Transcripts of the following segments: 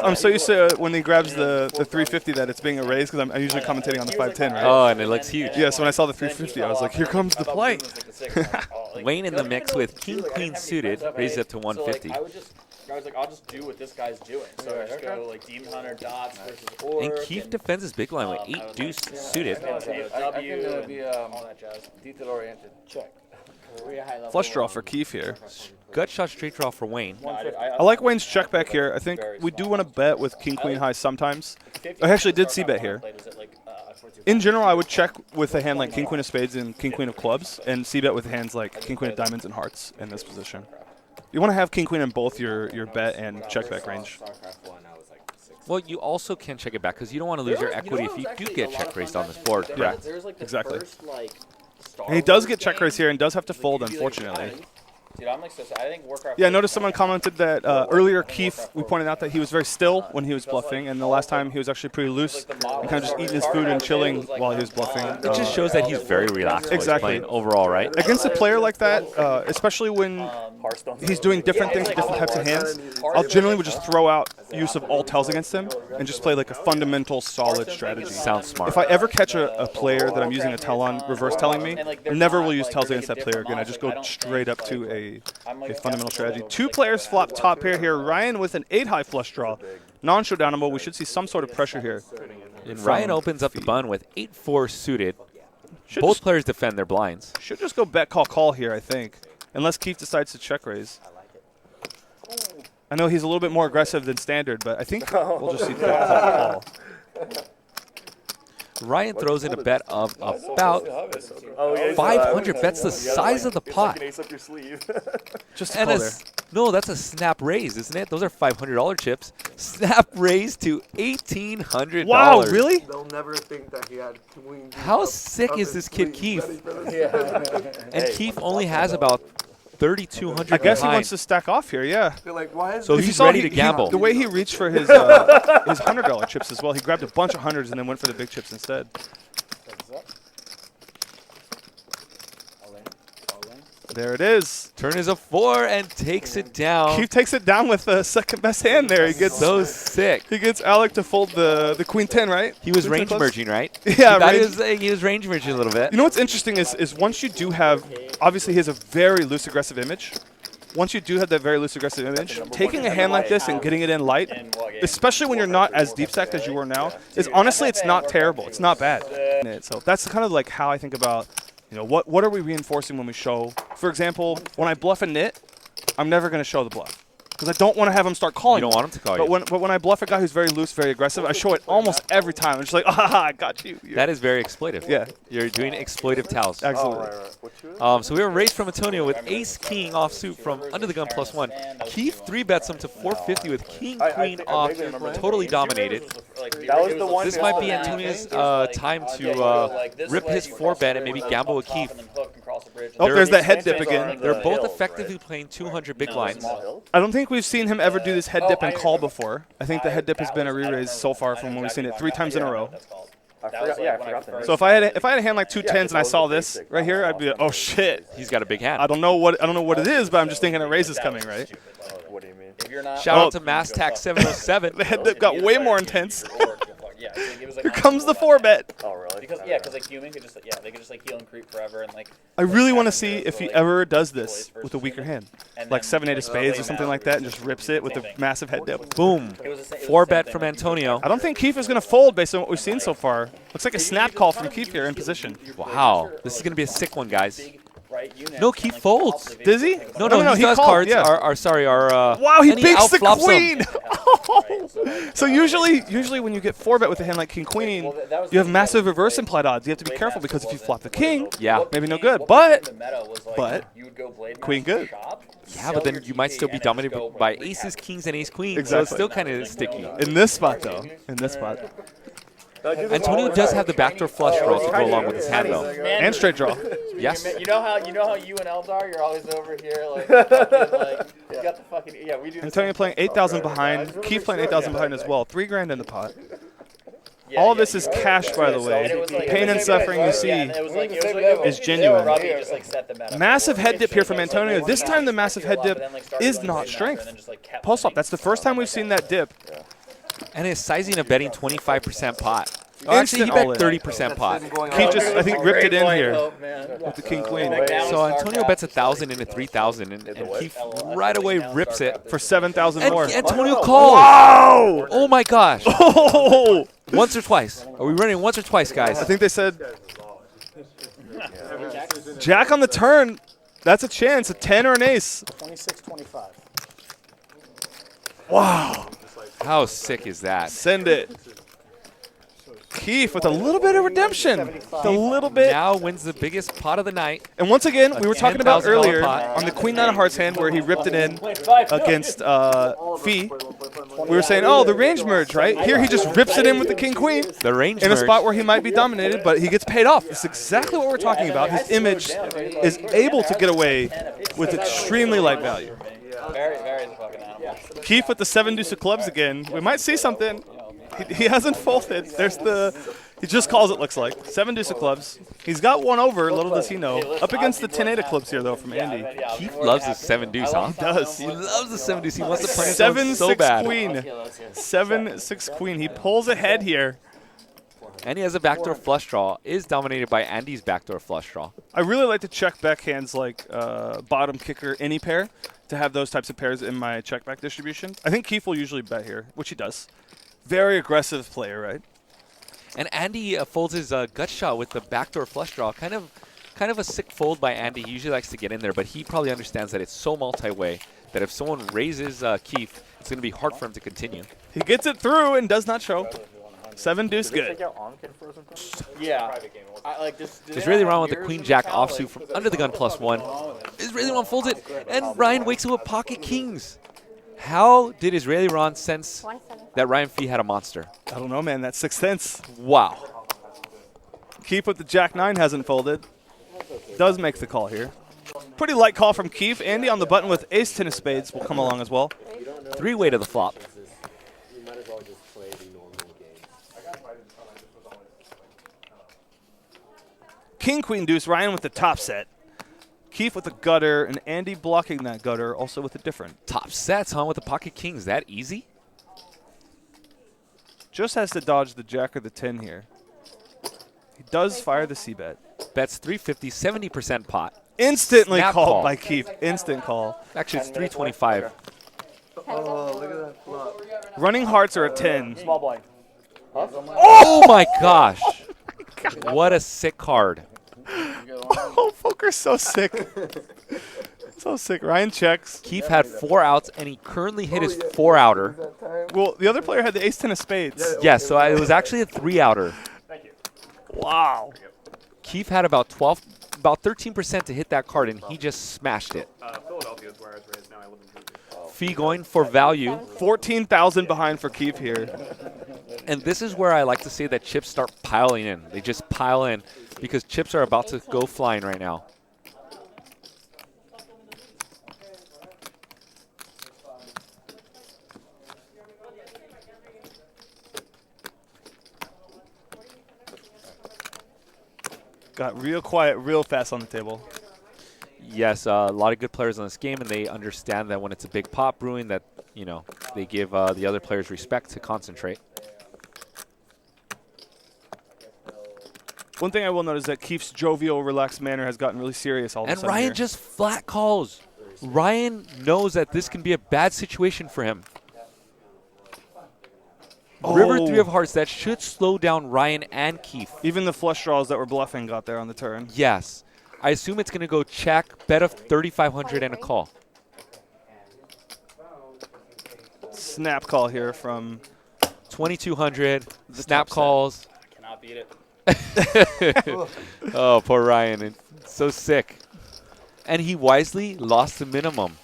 I'm so used to when he grabs the 350 that it's being erased because I'm usually commentating on the 510, right? Oh, and it looks huge. Yeah, so when I saw the 350, I was like, here comes the play. Wayne in the mix with king queen suited, raises up to 150. I was like, I'll just do what this guy's doing. So I just go like Demon Hunter, Dots versus Orc. And Keefe defends his big line with 8 deuce suited. I can be all that jazz. Detail oriented. Check. Flush draw for Keefe here. Gut shot straight draw for Wayne. I like Wayne's check back here. I think we do want to bet with king queen high sometimes. I actually did see bet here. In general, I would check with a hand like king queen of spades and king queen of clubs, and see bet with hands like king queen of diamonds and hearts in this position. You want to have king queen in both your bet and check back range. Well, you also can check it back because you don't want to lose your equity if you do get check raised on this board. Yeah, exactly. And he does get check raised here and does have to fold, unfortunately. Dude, I'm like, I think Warcraft. Yeah, I noticed someone commented that earlier Keefe, we pointed out that he was very still when he was bluffing, and the last time he was actually pretty loose and kind of just eating his food and chilling while he was bluffing. It just shows that he's very relaxed while he's playing overall, right? Against a player like that, especially when he's doing different things with different types of hands, I'll generally would just throw out use of all tells against him and just play like a fundamental solid strategy. Sounds smart. If I ever catch a player that I'm using a tell on reverse telling me, I never will use tells against that player again. I just go straight up to a fundamental strategy. 2 players flop top pair here. Ryan with an 8-high flush draw. Non-showdownable. We should see some sort of pressure here. And Ryan opens up the bun with 8-4 suited. Both players defend their blinds. Should just go bet, call here, I think. Unless Keefe decides to check raise. I know he's a little bit more aggressive than standard, but I think we'll just see bet, call. Ryan throws in a bet of about 500. Bets the size of the pot. Just and no, that's a snap raise, isn't it? Those are $500 chips. Snap raise to $1,800. Wow, really? They'll never think that he had queen. How sick is this kid Keefe? And Keefe only has about 3,200. I guess he wants to stack off here, yeah. Like, why is so he's ready to gamble. The way he reached for his $100 chips as well, he grabbed a bunch of hundreds and then went for the big chips instead. There it is. Turn is a 4 and takes it down. Keefe takes it down with the second best hand there. He gets so sick. He gets Alec to fold the queen 10, right? He was range merging, right? Yeah, he was range merging a little bit. You know what's interesting is once you do have, obviously he has a very loose aggressive image. Once you do have that very loose aggressive image, taking a hand like this and getting it in light, especially when you're not as deep stacked as you are now, is honestly, it's not terrible. It's not bad. So that's kind of like how I think about, you know, what are we reinforcing when we show? For example, when I bluff a nit, I'm never going to show the bluff because I don't want to have him start calling. You don't want him to call you. But when I bluff a guy who's very loose, very aggressive, I show it almost every time. I'm just like, I got you. That is very exploitive. Yeah. You're doing exploitive towels. Absolutely. So we have a raise from Antonio with ace-king offsuit from under the gun +1. Keefe 3-bets him to 450 with king-queen off, totally dominated. This might be Antonio's time to rip his 4-bet and maybe gamble with Keefe. Oh, there's that head dip again. They're both effectively playing 200 big blinds. I don't think we've seen him ever do this head dip and call before. I think the head dip has been a re-raise so far from when we've seen it 3 times in a row. So if I had a hand like 2 10s and I saw this right here, I'd be like, oh shit. He's got a big hand. I don't know what it is, but I'm just thinking a raise is coming, right? What do you mean? Shout out to MassTax 707. The head dip got way more intense. Here comes the 4-bet. Oh, really? Because like human could just they could just like heal and creep forever and like. I really want to see if he ever does this with a weaker hand, like 7-8 of spades or something like that, and just rips it with a massive head dip. Boom. 4-bet from Antonio. I don't think Keefe is going to fold based on what we've seen so far. Looks like a snap call from Keefe here in position. Wow, this is going to be a sick one, guys. No, Keefe folds. Does he? No, he does called, cards. Yeah. Wow, he bakes the queen. So usually when you get 4-bet with a hand like king queen, you have massive reverse implied odds. You have to be careful because if you flop the king, maybe no good. But queen good. Yeah, but then you might still be dominated by aces, kings, and ace queens. Exactly. So it's still kind of sticky. In this spot, though. In this spot. Antonio does have the backdoor flush draw to go along with his hand, though. And straight draw. Yes. You know how you and Eldar, you're always over here like, you got the fucking we do. Antonio playing 8,000 behind. Keefe playing 8,000 behind as well. $3,000 in the pot. All of this is cash, by the way. The pain and suffering you see is genuine. Massive head dip here from Antonio. This time the massive head dip is not strength. Post flop. That's the first time we've seen that dip. And his sizing of betting 25% pot. Oh, actually, he bet 30% pot. Keefe just, I think, ripped it in here Hope, man. with the king queen So Antonio bets 1,000 into 3,000, and Keefe right away rips it. for 7,000 more. And Antonio calls. Wow! Oh my gosh. Oh! Once or twice. Are we running once or twice, guys? I think they said Jack on the turn. That's a chance, a 10 or an ace. 26-25. Wow. How sick is that? Send it. Keefe with a little bit of redemption. A little bit. Now wins the biggest pot of the night. And once again, we were talking about $10,000 earlier pot. on the Queen Nine of Hearts hand where he ripped it in against Fee. We were saying, oh, the range merge, right? Here he just rips it in with the King Queen The range in a merge. spot where he might be dominated, but he gets paid off. It's exactly what we're talking about. His image is able to get away with extremely light value. Very, very the fucking animal. Keefe with the 7 deuce of clubs again. We might see something. He hasn't folded. There's the. He just calls it, looks like. 7 deuce of clubs. He's got one over, little does he know. Up against the 10-8 of clubs here, though, from Andy. Keefe loves his 7 deuce, huh? He does. He loves the 7 deuce. He wants to play himself 7-6 so bad. queen. 7-6 queen. He pulls ahead here. And he has a backdoor flush draw. Is dominated by Andy's backdoor flush draw. I really like to check back hands like bottom kicker, any pair, to have those types of pairs in my check back distribution. I think Keefe will usually bet here, which he does. Very aggressive player, right? And Andy folds his gut shot with the backdoor flush draw. Kind of a sick fold by Andy. He usually likes to get in there, but he probably understands that it's so multi-way that if someone raises Keefe, it's going to be hard for him to continue. He gets it through and does not show. 7 deuce good. Yeah. I, like, Is really wrong with the queen jack offsuit from under the gun +1. Is really wrong folds it, and Ryan wakes up with pocket kings. How did Israeli Ron sense that Ryan Fee had a monster? I don't know, man. That's 6 cents. Wow. Keefe with the Jack 9 hasn't folded. Does make the call here. Pretty light call from Keefe. Andy on the button with ace 10 of spades will come along as well. 3-way to the flop. King, queen, deuce. Ryan with the top set. Keefe with the gutter, and Andy blocking that gutter, also with a different. Top sets, huh, with the pocket kings. That easy? Just has to dodge the jack or the 10 here. He does fire the C-bet. Bets 350, 70% pot. Instantly Snap called call. by Keefe. Instant call. Actually, it's 325. Oh, look at that flop. Running hearts are a 10. Small blind. Oh my gosh. What a sick card. Oh, poker's so sick. So sick. Ryan checks. Keefe had 4 outs, and he currently hit his 4-outer. Well, the other player had the ace 10 of spades. Yes, so it was actually a 3-outer. Wow. Keefe had about 13% to hit that card, and he just smashed it. Philadelphia is where I was raised. Now I live in Jersey. Fee going for value. 14,000 behind for Keefe here. And this is where I like to say that chips start piling in. They just pile in because chips are about to go flying right now. Got real quiet real fast on the table. Yes, a lot of good players on this game, and they understand that when it's a big pot brewing that, you know, they give the other players respect to concentrate. One thing I will note is that Keefe's jovial, relaxed manner has gotten really serious all of a And sudden Ryan here. just flat calls. Ryan knows that this can be a bad situation for him. River 3 of hearts, that should slow down Ryan and Keefe. Even the flush draws that were bluffing got there on the turn. Yes. I assume it's going to go check, bet of 3,500 and a call. Snap call here from 2,200, The snap top set. calls. Cannot beat it. Oh, poor Ryan. It's so sick. And he wisely lost the minimum.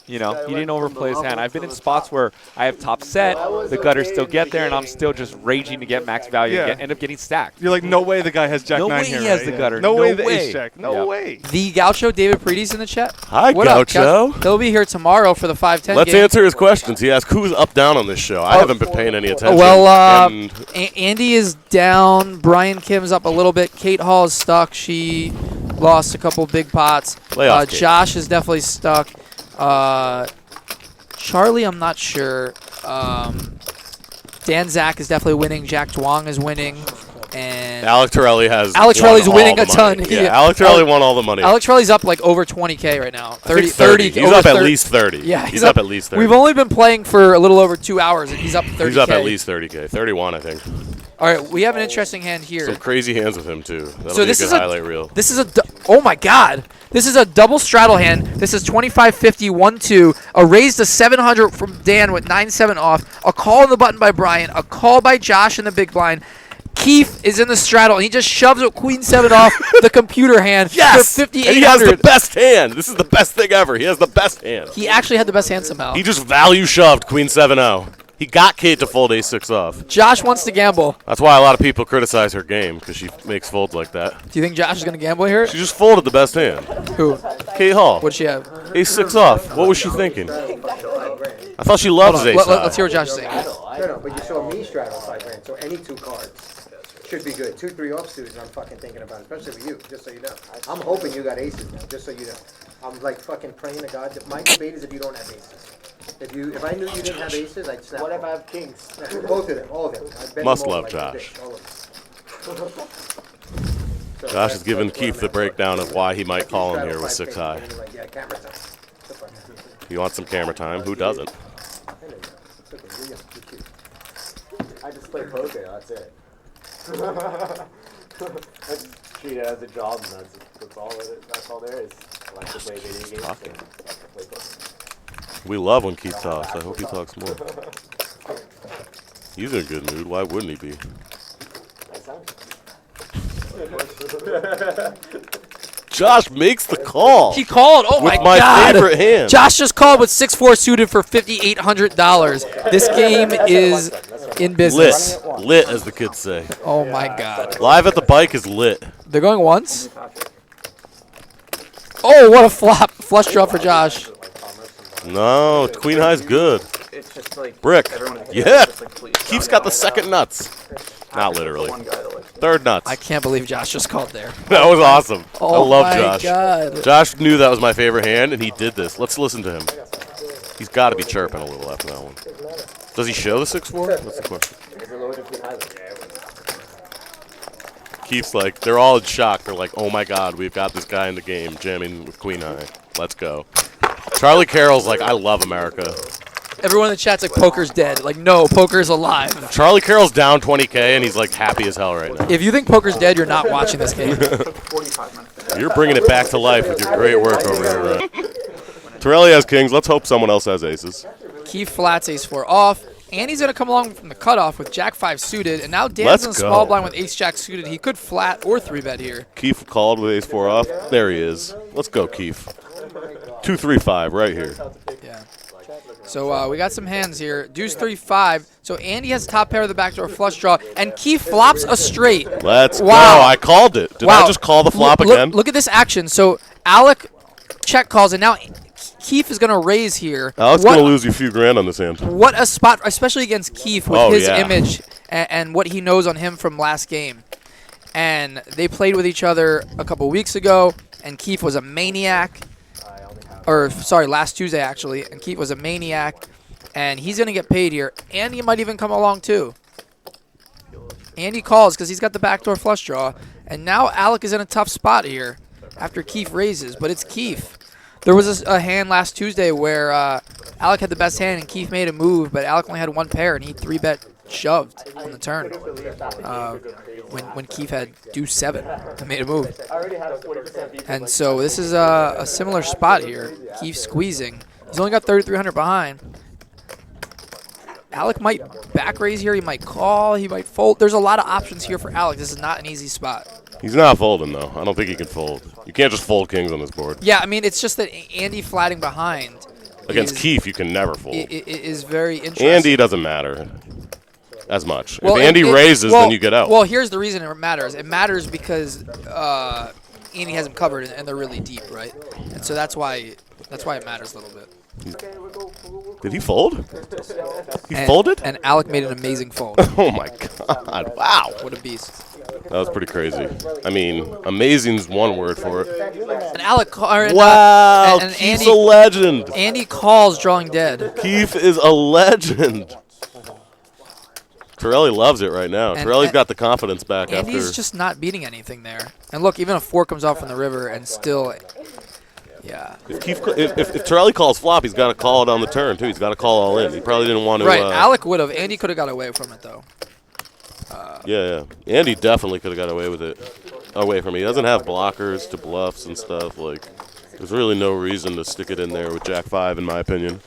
You know, he didn't overplay his hand. I've been in spots where I have top set, the gutters still get there, and I'm still just raging to get max value and end up getting stacked. You're like, no way the guy has Jack 9 No way here. he has right? the gutter. No, No way the way. ace jack. No Yep. way. The Gaucho David Preedy's in the chat. Hi, What up, Gaucho. He'll be here tomorrow for the 510 Let's game. answer his questions. He asked who's up down on this show. I haven't been paying any attention. Well, And Andy is down. Brian Kim's up a little bit. Kate Hall is stuck. She lost a couple big pots. Playoff Kate. Josh is definitely stuck. Charlie, I'm not sure. Dan Zach is definitely winning. Jack Duong is winning. And Alec Torelli has. Alex Torelli's won winning all a the ton. money. Yeah, Alec Torelli won all the money. Alex Torelli's up like over 20K right now. I think 30. He's up at least 30. Yeah, he's up at least 30. We've only been playing for a little over 2 hours, and he's up 30K. He's up at least 30K. 31, I think. All right, we have an interesting hand here. Some crazy hands with him too. That'll So be this a is good a highlight reel. This is a oh my god. This is a double straddle hand. This is 25-50 1-2. A raise to 700 from Dan with 9-7 off. A call on the button by Brian. A call by Josh in the big blind. Keefe is in the straddle, and he just shoves it Queen 7 off the computer hand Yes! for 5,800. And he has the best hand. This is the best thing ever. He has the best hand. He actually had the best hand somehow. He just value shoved Queen 7-0. He got Kate to fold ace-6 off. Josh wants to gamble. That's why a lot of people criticize her game, because she makes folds like that. Do you think Josh is going to gamble here? She just folded the best hand. Who? Kate Hall. What'd she have? Ace-6 off. What was she thinking? I thought she loves Hold on. ace-high. Let's hear what Josh is saying. No, but you saw me straddle 5 grand, so any 2 cards should be good. 2-3 offsuits, I'm fucking thinking about, especially with you, just so you know. I'm hoping you got aces now, just so you know. I'm like fucking praying to God. My debate is if you don't have aces. If I knew you didn't have aces, I'd snap. What if I have kings? Both of them, all of them. I'd bet Must them all love like Josh. this, all of them. So Josh is giving that's what Keith I'm the at. breakdown of why he might call him here with Straddle 6 high. 5 kings, like, yeah, camera time. The fuck? You want some camera time? Who doesn't? I know you. It's okay, you're young, you're cute. I just play poker. That's it. I just treat it as a job, and that's all. That's all there is. I like to play video games. Talking. And I like to play poker. We love when Keith talks. I hope he talks more. He's in a good mood. Why wouldn't he be? Josh makes the call. He called. Oh With my my god. favorite hand. Josh just called with 6-4 suited for $5,800. This game is in business. Lit, as the kids say. Oh my god. Live at the bike is lit. They're going once. Oh, what a flop. Flush draw for Josh. No, Queen High's good. It's just like Brick. everyone. Yeah. Just like, please, Keith's got the second nuts. Not literally. one guy to like. Third nuts. I can't believe Josh just called there. That was awesome. Oh I love my Josh. god. Josh knew that was my favorite hand, and he did this. Let's listen to him. He's got to be chirping a little after that one. Does he show the 6-4? That's the question. Keith's like, they're all in shock. They're like, oh my god, we've got this guy in the game jamming with Queen High. Let's go. Charlie Carroll's like, I love America. Everyone in the chat's like, poker's dead. Like, no, poker's alive. Charlie Carroll's down 20K, and he's like happy as hell right now. If you think poker's dead, you're not watching this game. You're bringing it back to life with your great work over here, Ray. Torelli has kings. Let's hope someone else has aces. Keith flats ace-4 off. And he's going to come along from the cutoff with Jack-5 suited. And now Dan's Let's in the go. small blind with ace-Jack suited. He could flat or 3-bet here. Keith called with ace-4 off. There he is. Let's go, Keith. 2-3-5 right here. Yeah. So we got some hands here. Deuce 3-5. So Andy has top pair of the backdoor flush draw. And Keith flops a straight. Let's Wow. go. I called it. Did I just call the flop again? Look at this action. So Alec check calls, and now Keith is going to raise here. Alex going to lose you a few grand on this hand. What a spot, especially against Keith with Oh, his yeah. image and what he knows on him from last game. And they played with each other a couple weeks ago, and Keith was a maniac. Or, sorry, last Tuesday, actually. And Keith was a maniac. And he's going to get paid here. Andy might even come along, too. Andy calls because he's got the backdoor flush draw. And now Alec is in a tough spot here after Keith raises. But it's Keith. There was a hand last Tuesday where Alec had the best hand and Keith made a move, but Alec only had one pair and he 3-bet shoved on the turn when Keith had deuce 7 and made a move. And so this is a similar spot here. Keith squeezing. He's only got 3,300 behind. Alec might back raise here. He might call. He might fold. There's a lot of options here for Alec. This is not an easy spot. He's not folding, though. I don't think he can fold. You can't just fold kings on this board. Yeah, I mean, it's just that Andy flatting behind. Against Keith, you can never fold. It is very interesting. Andy doesn't matter as much. Well, if Andy raises, then you get out. Well, here's the reason it matters. It matters because Andy has him covered, and they're really deep, right? And so that's why it matters a little bit. Did he fold? He folded? And Alec made an amazing fold. Oh, my God. Wow. What a beast. That was pretty crazy. I mean, amazing's one word for it. And Alec, Wow, and Keith's Andy, a legend. Andy calls drawing dead. Keith is a legend. Torelli loves it right now. Torelli's got the confidence back and after. he's just not beating anything there. And look, even a 4 comes off from the river and still, yeah. If Torelli calls flop, he's got to call it on the turn, too. He's got to call all in. He probably didn't want to. Right, Alec would have. Andy could have got away from it, though. Yeah. Andy definitely could have got away with it. Away from me. He doesn't have blockers to bluffs and stuff. Like, there's really no reason to stick it in there with Jack 5, in my opinion.